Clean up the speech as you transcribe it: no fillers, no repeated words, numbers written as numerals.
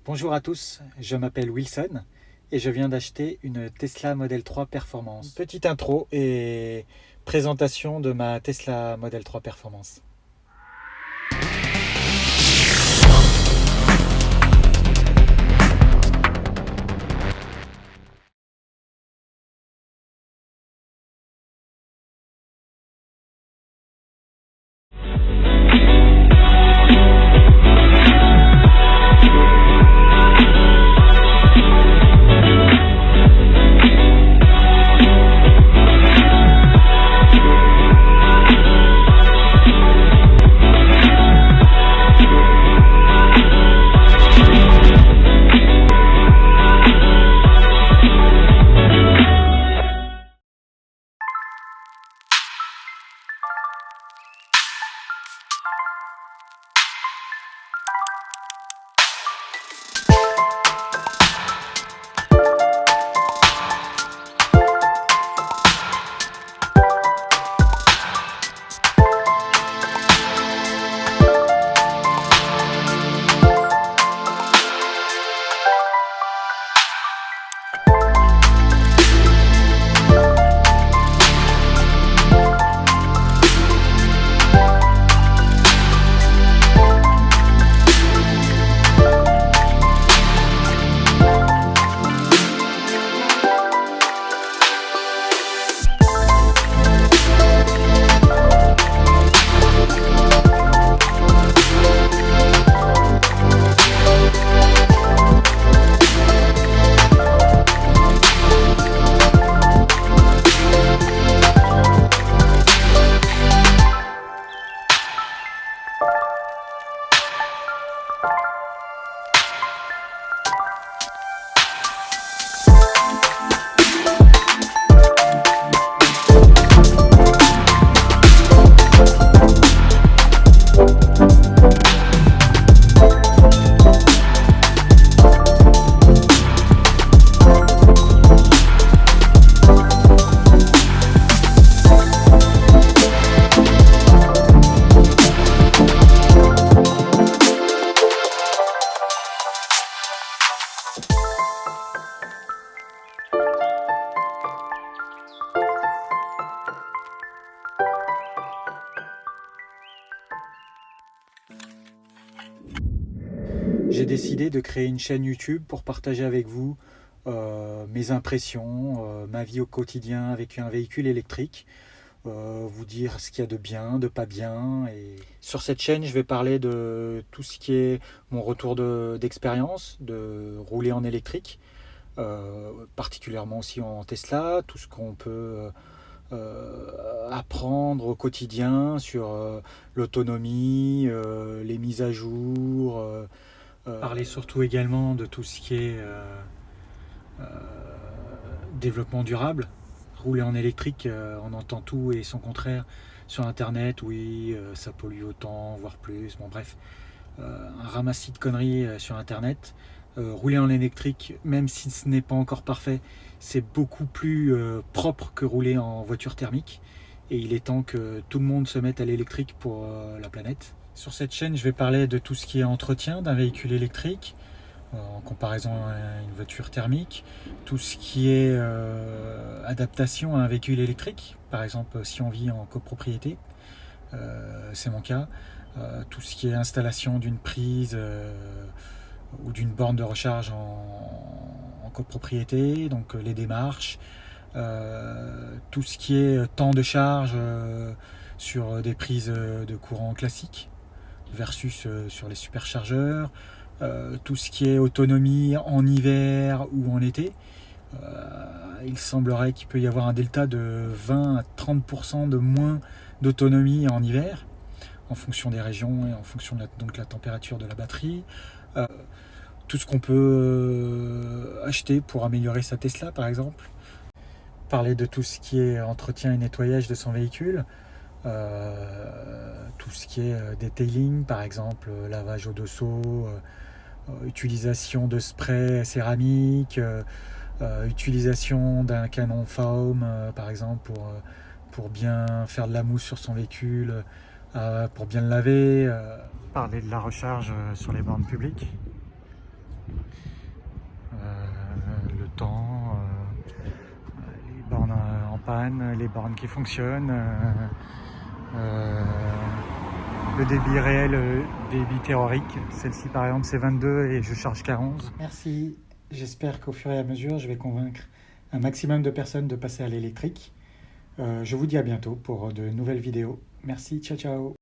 Bonjour à tous, je m'appelle Wilson et je viens d'acheter une Tesla Model 3 Performance. Petite intro et présentation de ma Tesla Model 3 Performance. J'ai décidé de créer une chaîne YouTube pour partager avec vous mes impressions, ma vie au quotidien avec un véhicule électrique, vous dire ce qu'il y a de bien, de pas bien. Et sur cette chaîne, je vais parler de tout ce qui est mon retour d'expérience, de rouler en électrique, particulièrement aussi en Tesla, tout ce qu'on peut apprendre au quotidien sur l'autonomie, les mises à jour. Parler surtout également de tout ce qui est développement durable. Rouler en électrique, on entend tout et son contraire sur internet. Oui, ça pollue autant, voire plus. Bon, bref, un ramassis de conneries sur internet. Rouler en électrique, même si ce n'est pas encore parfait, c'est beaucoup plus propre que rouler en voiture thermique. Et il est temps que tout le monde se mette à l'électrique pour la planète. Sur cette chaîne, je vais parler de tout ce qui est entretien d'un véhicule électrique, en comparaison à une voiture thermique, tout ce qui est adaptation à un véhicule électrique, par exemple si on vit en copropriété, c'est mon cas, tout ce qui est installation d'une prise ou d'une borne de recharge en copropriété, donc les démarches, tout ce qui est temps de charge sur des prises de courant classique versus sur les superchargeurs, tout ce qui est autonomie en hiver ou en été. Il semblerait qu'il peut y avoir un delta de 20 à 30% de moins d'autonomie en hiver en fonction des régions et en fonction de la température de la batterie. Tout ce qu'on peut acheter pour améliorer sa Tesla par exemple. Parler de tout ce qui est entretien et nettoyage de son véhicule. Tout ce qui est detailing par exemple, lavage au dessous, utilisation de spray céramique, utilisation d'un canon foam par exemple pour bien faire de la mousse sur son véhicule, pour bien le laver. Parler de la recharge sur les bornes publiques. panne, les bornes qui fonctionnent, le débit réel, le débit théorique. Celle-ci par exemple c'est 22 et je charge qu'à 11. Merci, j'espère qu'au fur et à mesure je vais convaincre un maximum de personnes de passer à l'électrique. Je vous dis à bientôt pour de nouvelles vidéos. Merci, ciao ciao.